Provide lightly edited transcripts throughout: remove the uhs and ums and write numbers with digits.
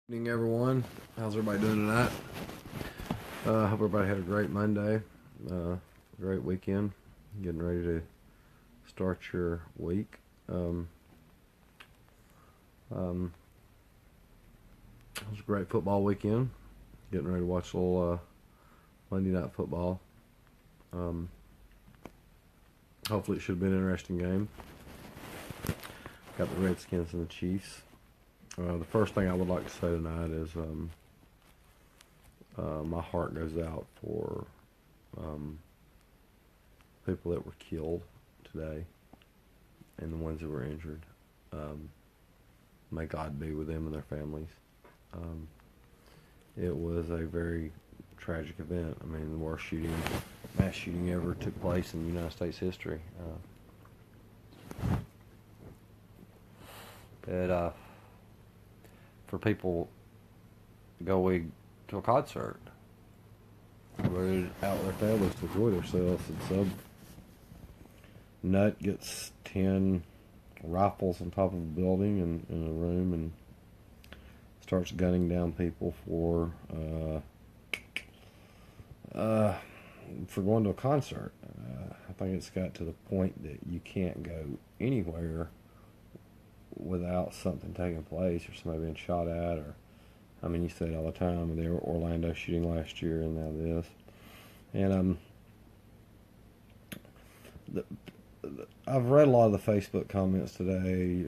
Evening, everyone. How's everybody doing tonight? I hope everybody had a great Monday, great weekend. Getting ready to start your week. It was a great football weekend. Getting ready to watch a little Monday night football. Hopefully, it should have been an interesting game. Got the Redskins and the Chiefs. The first thing I would like to say tonight is my heart goes out for people that were killed today and the ones that were injured. May God be with them and their families. It was a very tragic event. I mean, the worst mass shooting ever took place in United States history. For people to go to a concert, go out with their families to enjoy themselves, and some nut gets 10 rifles on top of a building in a room and starts gunning down people for going to a concert. I think it's got to the point that you can't go anywhere without something taking place or somebody being shot at, or I mean, you see it all the time. There were Orlando shooting last year, and now this. And I've read a lot of the Facebook comments today.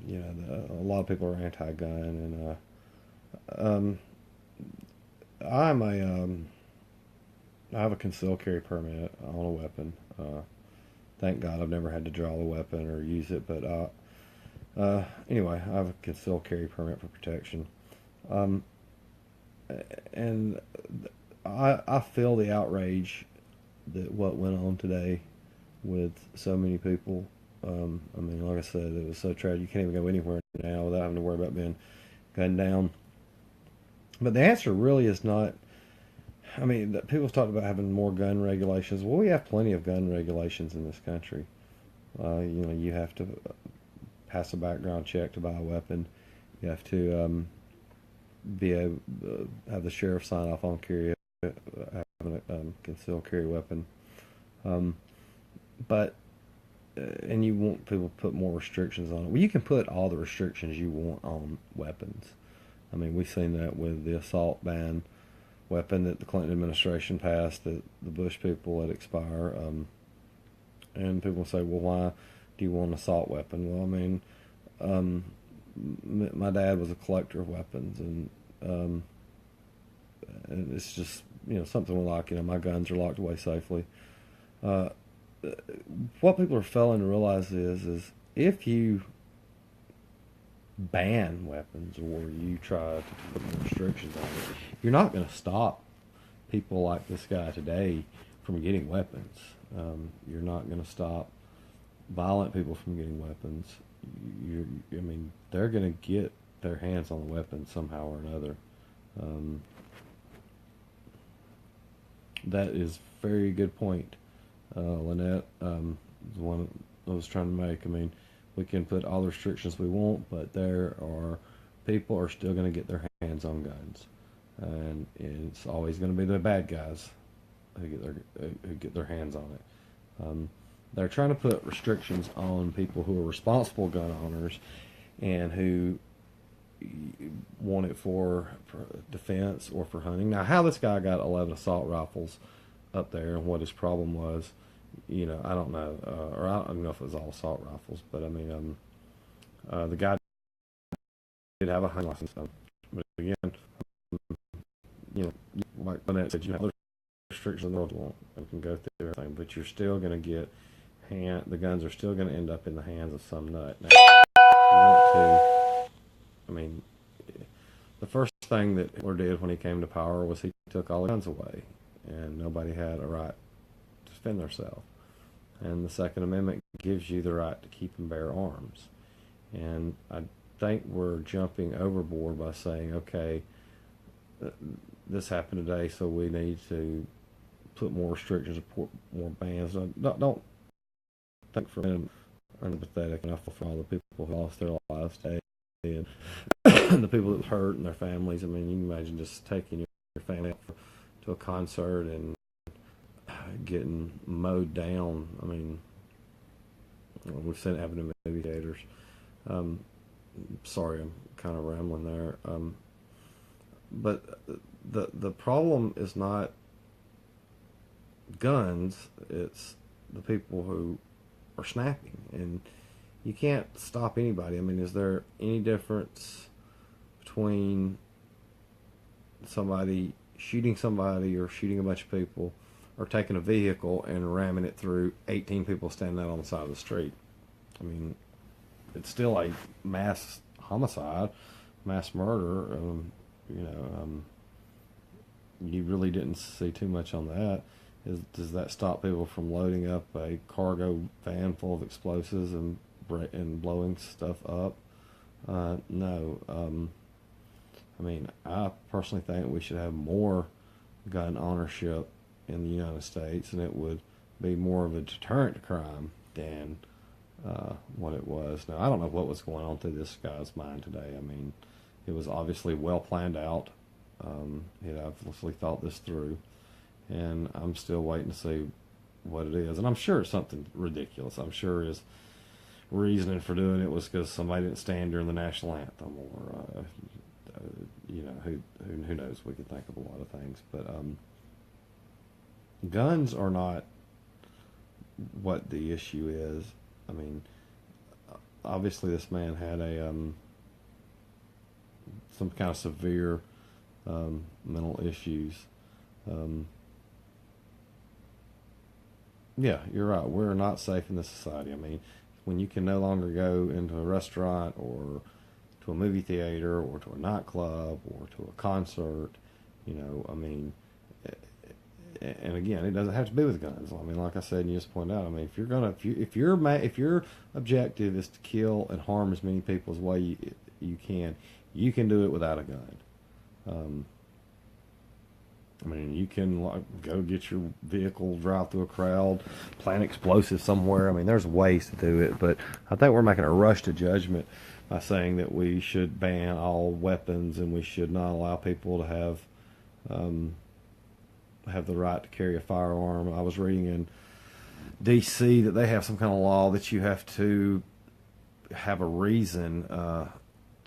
You know, a lot of people are anti-gun, and I have a concealed carry permit on a weapon. Thank God I've never had to draw the weapon or use it, but anyway, I have a concealed carry permit for protection. And I feel the outrage that what went on today with so many people. I mean, like I said, it was so tragic. You can't even go anywhere now without having to worry about being gunned down. But the answer really is not. I mean, people talk about having more gun regulations. Well, we have plenty of gun regulations in this country. You have to pass a background check to buy a weapon. You have to have the sheriff sign off on having a concealed carry weapon. But and you want people to put more restrictions on it. Well, you can put all the restrictions you want on weapons. I mean, we've seen that with the assault ban weapon that the Clinton administration passed that the Bush people let expire. And people say, well, why do you want an assault weapon? Well, I mean, my dad was a collector of weapons, and it's just, something like, my guns are locked away safely. What people are failing to realize is if you ban weapons or you try to put more restrictions on it, you're not going to stop people like this guy today from getting weapons. You're not going to stop violent people from getting weapons. I mean, they're going to get their hands on the weapon somehow or another. That is a very good point, Lynette. The one I was trying to make. I mean, we can put all the restrictions we want, but people are still going to get their hands on guns, and it's always going to be the bad guys who get their hands on it. They're trying to put restrictions on people who are responsible gun owners and who want it for defense or for hunting. Now, how this guy got 11 assault rifles up there and what his problem was, I don't know. Or I don't know if it was all assault rifles, but I mean, the guy did have a hunting license. But again, like Lynette said, you have restrictions in the world won't. You can go through everything, but you're still going to get the guns are still going to end up in the hands of some nut. Now, you want to, I mean, the first thing that Hitler did when he came to power was he took all the guns away, and nobody had a right to defend themselves. And the Second Amendment gives you the right to keep and bear arms. And I think we're jumping overboard by saying, okay, this happened today, so we need to put more restrictions, more bans. Don't think for a minute I'm empathetic enough for all the people who lost their lives today and the people that were hurt and their families. I mean, you can imagine just taking your family out to a concert and getting mowed down. I mean, we've seen it happen in movie theaters. Um, Sorry, I'm kind of rambling there. But the problem is not guns; it's the people who are snapping, and you can't stop anybody. I mean, is there any difference between somebody shooting somebody or shooting a bunch of people, or taking a vehicle and ramming it through 18 people standing out on the side of the street? I mean, it's still a mass homicide, mass murder. You really didn't see too much on that. Does that stop people from loading up a cargo van full of explosives and blowing stuff up? No. I mean, I personally think we should have more gun ownership in the United States, and it would be more of a deterrent to crime than what it was. Now, I don't know what was going on through this guy's mind today. I mean, it was obviously well planned out. He'd obviously thought this through, and I'm still waiting to see what it is. And I'm sure it's something ridiculous. I'm sure his reasoning for doing it was because somebody didn't stand during the national anthem, or who knows? We could think of a lot of things, but guns are not what the issue is. I mean, obviously this man had a some kind of severe mental issues. Yeah, you're right. We're not safe in this society. I mean, when you can no longer go into a restaurant or to a movie theater or to a nightclub or to a concert, I mean, and again, it doesn't have to be with guns. I mean, like I said, and you just point out, I mean, if your objective is to kill and harm as many people as way you can do it without a gun. I mean, you can go get your vehicle, drive through a crowd, plant explosives somewhere. I mean, there's ways to do it, but I think we're making a rush to judgment by saying that we should ban all weapons and we should not allow people to have the right to carry a firearm. I was reading in D.C. that they have some kind of law that you have to have a reason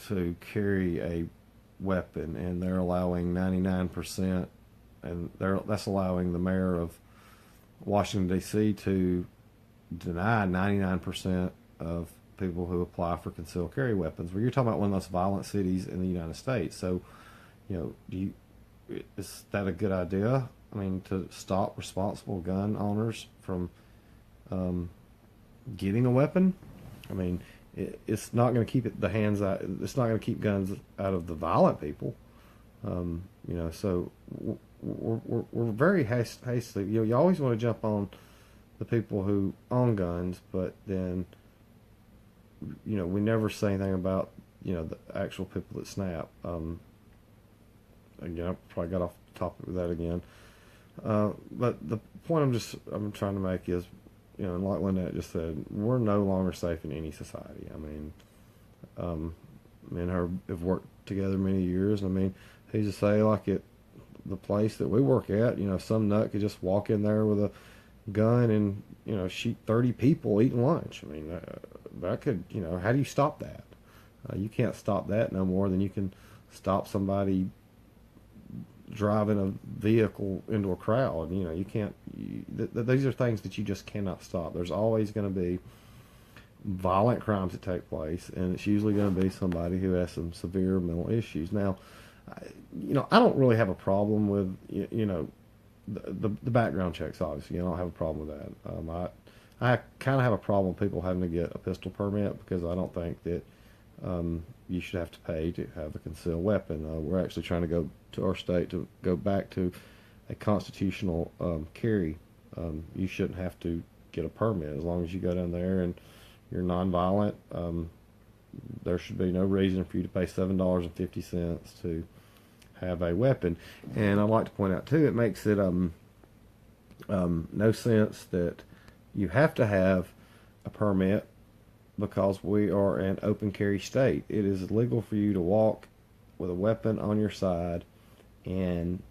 to carry a weapon, and they're allowing 99%, and that's allowing the mayor of Washington, D.C. to deny 99% of people who apply for concealed carry weapons. Well, you're talking about one of the most violent cities in the United States. So, is that a good idea? I mean, to stop responsible gun owners from getting a weapon? I mean, it's not going to keep the hands out. It's not going to keep guns out of the violent people. So we're very hastily. You always want to jump on the people who own guns, but then we never say anything about the actual people that snap. Again, I probably got off the topic with that again. But the point I'm trying to make is, and like Lynette just said, we're no longer safe in any society. I mean, me and her have worked together many years, and I mean, who's to say, like at the place that we work at, some nut could just walk in there with a gun and shoot 30 people eating lunch. I mean, that could, how do you stop that? You can't stop that no more than you can stop somebody driving a vehicle into a crowd. You can't. These are things that you just cannot stop. There's always going to be violent crimes that take place, and it's usually going to be somebody who has some severe mental issues. Now, I don't really have a problem with the background checks. Obviously, I don't have a problem with that. I kind of have a problem with people having to get a pistol permit, because I don't think that you should have to pay to have a concealed weapon. We're actually trying to go to our state to go back to a constitutional carry. You shouldn't have to get a permit as long as you go down there and you're nonviolent. There should be no reason for you to pay $7.50 to have a weapon. And I'd like to point out too, it makes it no sense that you have to have a permit because we are an open carry state. It is legal for you to walk with a weapon on your side, and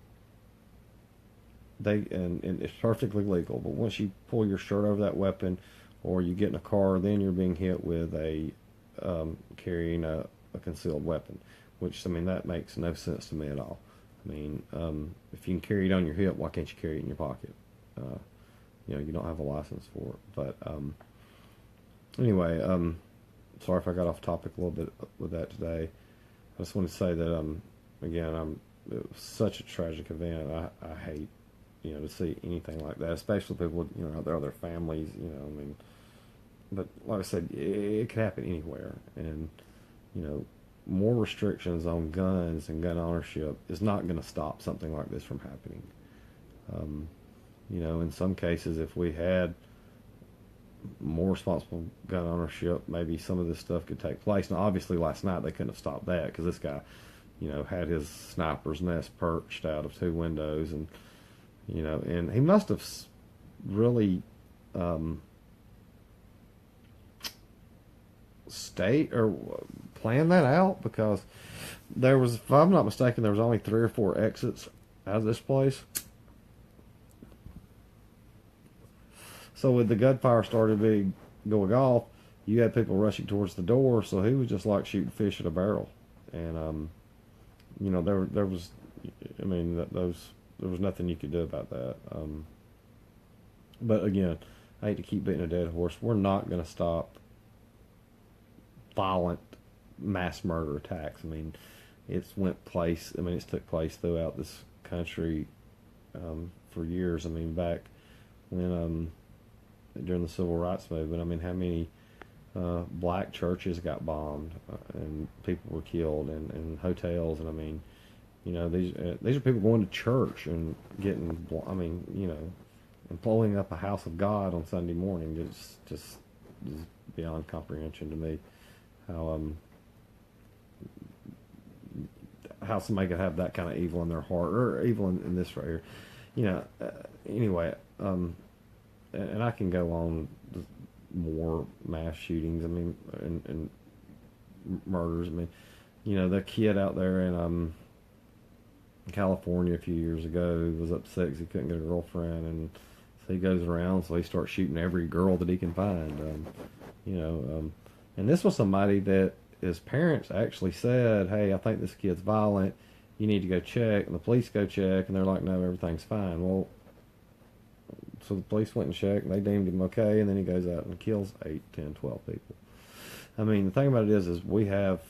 and it's perfectly legal. But once you pull your shirt over that weapon, or you get in a car, then you're being hit with a carrying a concealed weapon. Which, I mean, that makes no sense to me at all. I mean, if you can carry it on your hip, why can't you carry it in your pocket? You don't have a license for it. But anyway, sorry if I got off topic a little bit with that today. I just want to say that again, it was such a tragic event. I hate to see anything like that, especially people out there, their families. I mean, but like I said, it could happen anywhere, and more restrictions on guns and gun ownership is not going to stop something like this from happening. In some cases, if we had more responsible gun ownership, maybe some of this stuff could take place. Now, obviously, last night they couldn't have stopped that because this guy, had his sniper's nest perched out of two windows, and and he must have really state or plan that out, because there was, if I'm not mistaken, there was only 3 or 4 exits out of this place. So with the gunfire going off, you had people rushing towards the door. So he was just like shooting fish at a barrel, and there was, I mean, there was nothing you could do about that. But again, I hate to keep beating a dead horse. We're not going to stop violent mass murder attacks. I mean, it's took place throughout this country for years. I mean, back when during the civil rights movement, I mean, how many black churches got bombed and people were killed, and hotels, and I mean, these are people going to church and getting, I mean, and blowing up a house of God on Sunday morning. It's just beyond comprehension to me how somebody could have that kind of evil in their heart, or evil in this right here. Anyway, and I can go on more mass shootings. I mean, and murders. I mean, the kid out there in California a few years ago was upset because he couldn't get a girlfriend, and so he goes around, so he starts shooting every girl that he can find. And this was somebody that his parents actually said, "Hey, I think this kid's violent. You need to go check." And the police go check, and they're like, "No, everything's fine." Well, so the police went and checked, and they deemed him okay, and then he goes out and kills 8, 10, 12 people. I mean, the thing about it is we have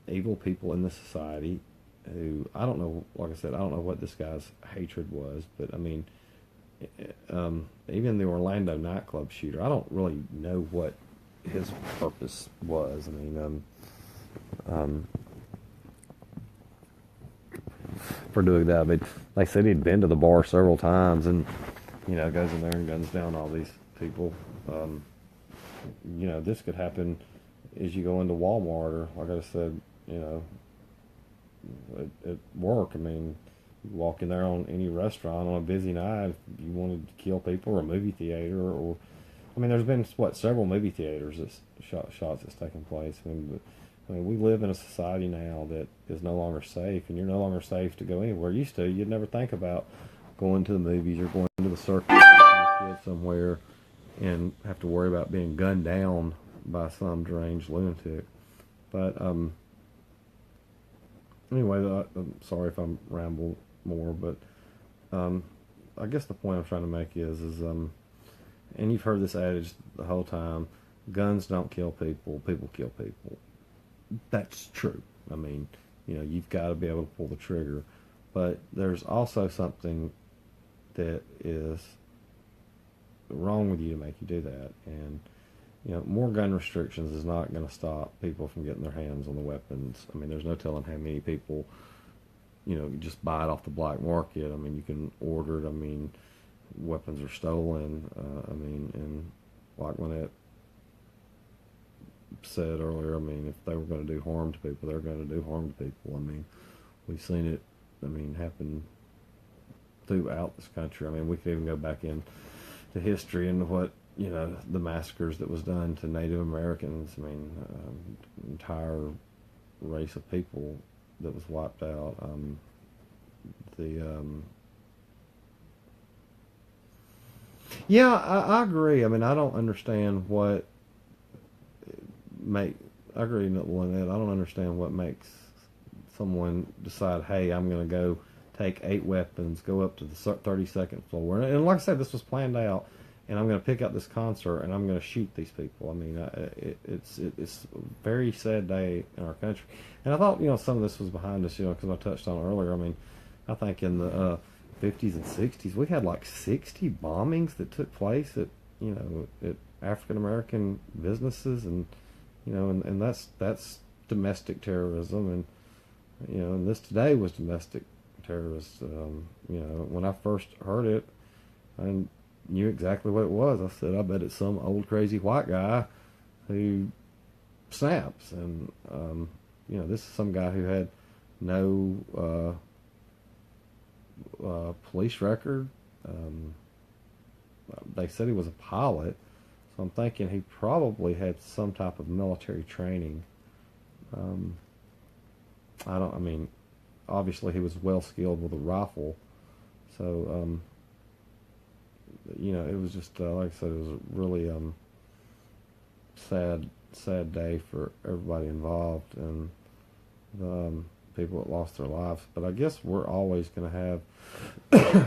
evil people in this society who, I don't know, like I said, I don't know what this guy's hatred was, but I mean, even the Orlando nightclub shooter, I don't really know what his purpose was. I mean, for doing that, but like I said, he'd been to the bar several times, and goes in there and guns down all these people. This could happen as you go into Walmart, or like I said, at work. I mean, you walk in there on any restaurant on a busy night, if you wanted to kill people, or a movie theater, or I mean, there's been several movie theaters that's shots that's taken place. I mean, we live in a society now that is no longer safe, and you're no longer safe to go anywhere. Used to, you'd never think about going to the movies or going to the circus with your kid somewhere and have to worry about being gunned down by some deranged lunatic. But anyway, I'm sorry if I'm rambling more, but I guess the point I'm trying to make is and you've heard this adage the whole time: guns don't kill people, people kill people. That's true. I mean, you've got to be able to pull the trigger, but there's also something that is wrong with you to make you do that. And more gun restrictions is not going to stop people from getting their hands on the weapons. I mean, there's no telling how many people just buy it off the black market. I mean, you can order it. I mean, weapons are stolen. I mean, and like when it said earlier, I mean, if they were going to do harm to people, they're going to do harm to people. I mean, we've seen it, happen throughout this country. I mean, we could even go back in to history and what the massacres that was done to Native Americans. I mean, entire race of people that was wiped out. The Yeah, I agree. I mean, I don't understand what make. I agree with Lynette. I don't understand what makes someone decide, hey, I'm going to go take 8 weapons, go up to the 32nd floor, and like I said, this was planned out, and I'm going to pick out this concert and I'm going to shoot these people. I mean, it's a very sad day in our country, and I thought some of this was behind us, because I touched on it earlier. I mean, I think in the 50s and 60s we had like 60 bombings that took place at African American businesses, and and that's domestic terrorism, and this today was domestic terrorist. When I first heard it, I knew exactly what it was. I said, I bet it's some old crazy white guy who snaps. And, this is some guy who had no police record. They said he was a pilot, so I'm thinking he probably had some type of military training. I mean, obviously he was well skilled with a rifle, so it was just like I said, it was a really sad day for everybody involved and the people that lost their lives. But I guess we're always going to have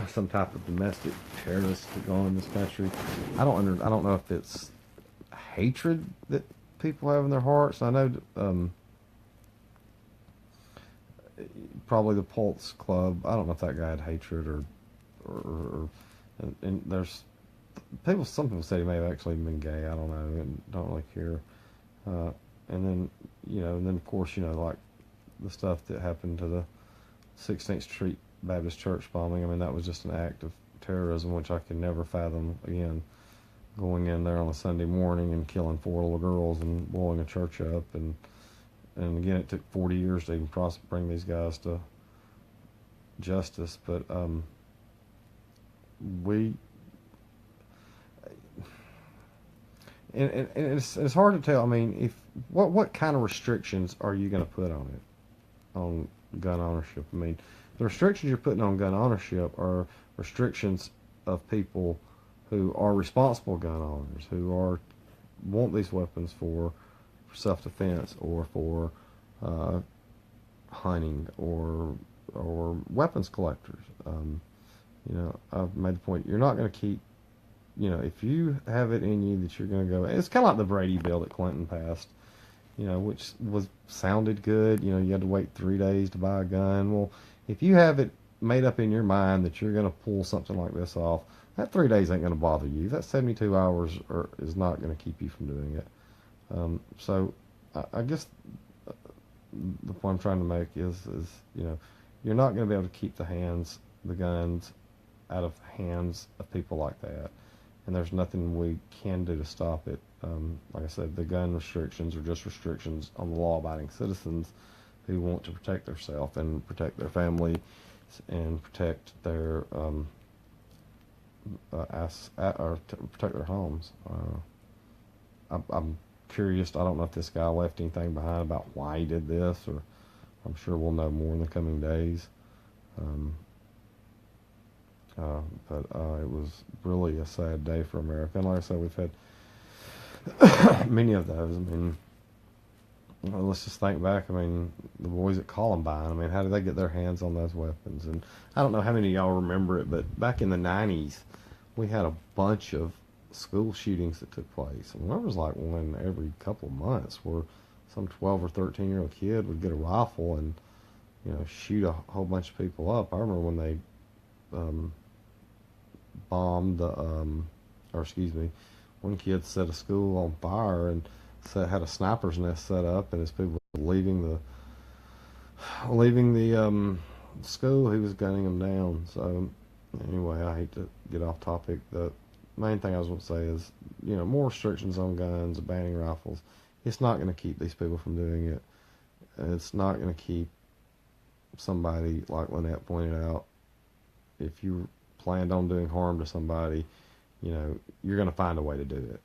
some type of domestic terrorists to go on in this country. I don't know if it's hatred that people have in their hearts. I know probably the Pulse Club. I don't know if that guy had hatred or and there's people. Some people said he may have actually been gay. I don't know, and don't really care. And then and then of course like the stuff that happened to the 16th Street Baptist Church bombing. I mean, that was just an act of terrorism, which I can never fathom again. Going in there on a Sunday morning and killing 4 little girls and blowing a church up, and again, it took 40 years to even bring these guys to justice. But we and it's hard to tell. I mean, if what kind of restrictions are you going to put on it, on gun ownership? I mean, the restrictions you're putting on gun ownership are restrictions of people who are responsible gun owners, who want these weapons for self-defense or for hunting or weapons collectors. I've made the point, you're not going to keep, if you have it in you that you're going to go, it's kind of like the Brady bill that Clinton passed, which sounded good. You had to wait 3 days to buy a gun. Well, if you have it made up in your mind that you're going to pull something like this off, that 3 days ain't going to bother you. That 72 hours is not going to keep you from doing it. So I guess the point I'm trying to make is you're not going to be able to keep the guns out of hands of people like that, and there's nothing we can do to stop it. Like I said, the gun restrictions are just restrictions on the law-abiding citizens who want to protect themselves and protect their family and protect their protect their homes. I'm curious. I don't know if this guy left anything behind about why he did this, or I'm sure we'll know more in the coming days. But it was really a sad day for America. And like I said, we've had many of those. I mean, let's just think back. I mean, the boys at Columbine. I mean, how did they get their hands on those weapons? And I don't know how many of y'all remember it, but back in the 90s, we had a bunch of school shootings that took place. And there was like one every couple of months where some 12 or 13-year-old kid would get a rifle and shoot a whole bunch of people up. I remember when they bombed one kid set a school on fire and had a sniper's nest set up, and as people were leaving the school, he was gunning them down. So anyway, I hate to get off topic. The main thing I was going to say is, more restrictions on guns, banning rifles. It's not going to keep these people from doing it. It's not going to keep somebody, like Lynette pointed out, if you planned on doing harm to somebody, you're going to find a way to do it,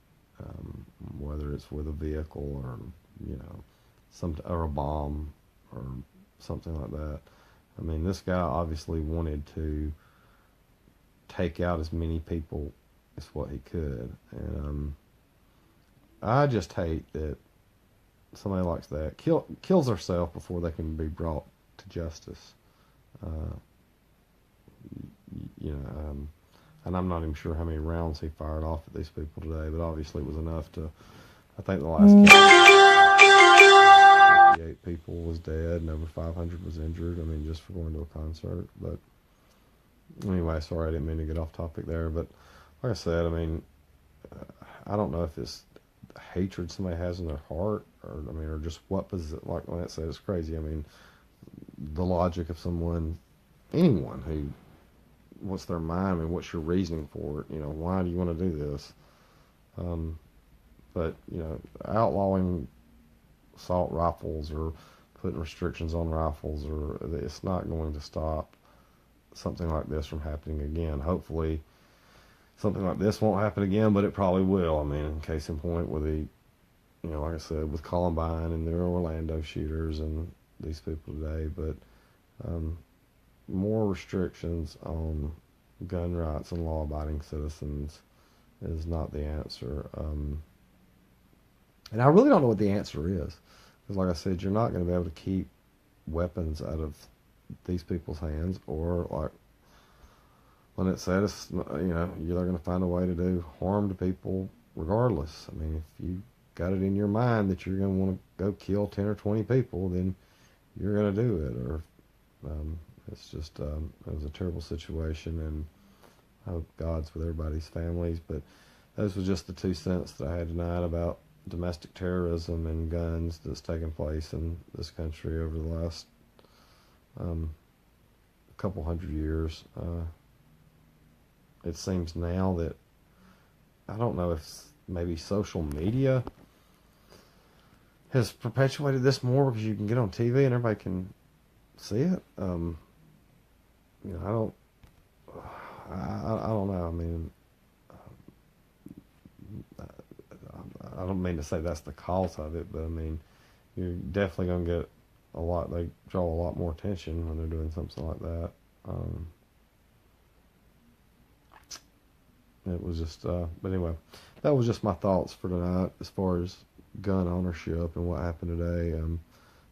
whether it's with a vehicle or or a bomb or something like that. I mean, this guy obviously wanted to take out as many people as what he could, and I just hate that somebody like that kills herself before they can be brought to justice. Uh, and I'm not even sure how many rounds he fired off at these people today, but obviously it was enough to. I think the last count, 58 people was dead, and over 500 was injured. I mean, just for going to a concert. But anyway, sorry, I didn't mean to get off topic there. But like I said, I mean, I don't know if it's hatred somebody has in their heart, or just what possesses. Like Lance said, it's crazy. I mean, the logic of anyone who, what's their mind? I mean, what's your reasoning for it? Why do you want to do this? But outlawing assault rifles or putting restrictions on rifles, it's not going to stop something like this from happening again. Hopefully, something like this won't happen again, but it probably will. I mean, case in point with like I said, with Columbine and the Orlando shooters and these people today. But more restrictions on gun rights and law-abiding citizens is not the answer. And I really don't know what the answer is. Because like I said, you're not going to be able to keep weapons out of these people's hands, or like when it said, you're going to find a way to do harm to people regardless. I mean, if you got it in your mind that you're going to want to go kill 10 or 20 people, then you're going to do it. Or it's just, it was a terrible situation, and I hope God's with everybody's families. But those were just the 2 cents that I had tonight about domestic terrorism and guns that's taken place in this country over the last couple hundred years. It seems now that, I don't know if maybe social media has perpetuated this more, because you can get on TV and everybody can see it. I don't know. I mean, I don't mean to say that's the cause of it, but I mean, you're definitely going to get they draw a lot more attention when they're doing something like that. It was just, but anyway, that was just my thoughts for tonight as far as gun ownership and what happened today.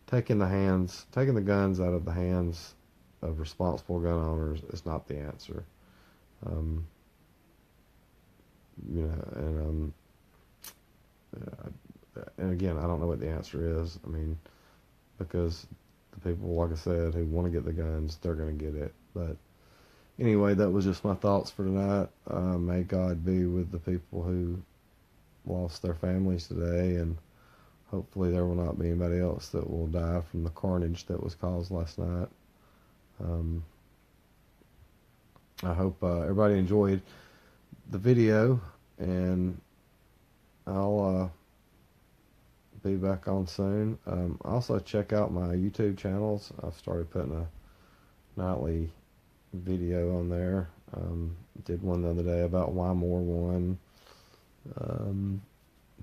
Taking the guns out of the hands of responsible gun owners is not the answer. And again, I don't know what the answer is. I mean, because the people, like I said, who want to get the guns, they're going to get it. But anyway, that was just my thoughts for tonight. May God be with the people who lost their families today, and hopefully there will not be anybody else that will die from the carnage that was caused last night. I hope everybody enjoyed the video, and I'll be back on soon. Also check out my YouTube channels. I've started putting a nightly video on there. Did one the other day about why Moore won,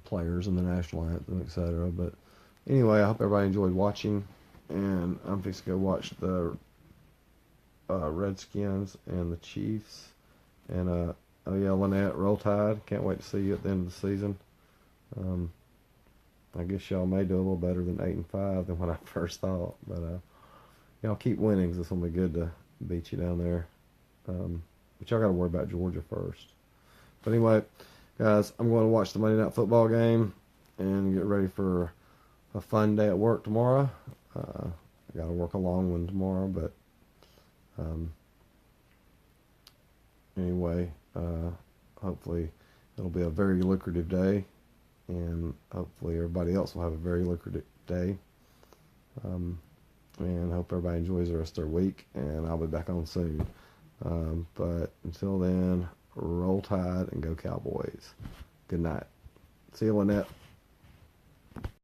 players in the national anthem, etc. But anyway, I hope everybody enjoyed watching, and I'm fixing to go watch the Redskins and the Chiefs. And oh yeah, Lynette, Roll Tide. Can't wait to see you at the end of the season. I guess y'all may do a little better than 8-5 than what I first thought, but y'all keep winning, 'cause it's gonna be good to beat you down there. But y'all got to worry about Georgia first. But anyway, guys, I'm going to watch the Monday Night Football game and get ready for a fun day at work tomorrow. I got to work a long one tomorrow, but anyway, hopefully it'll be a very lucrative day, and hopefully everybody else will have a very lucrative day. And hope everybody enjoys the rest of their week, and I'll be back on soon. But until then, Roll Tide and go Cowboys. Good night. See you, Lynette.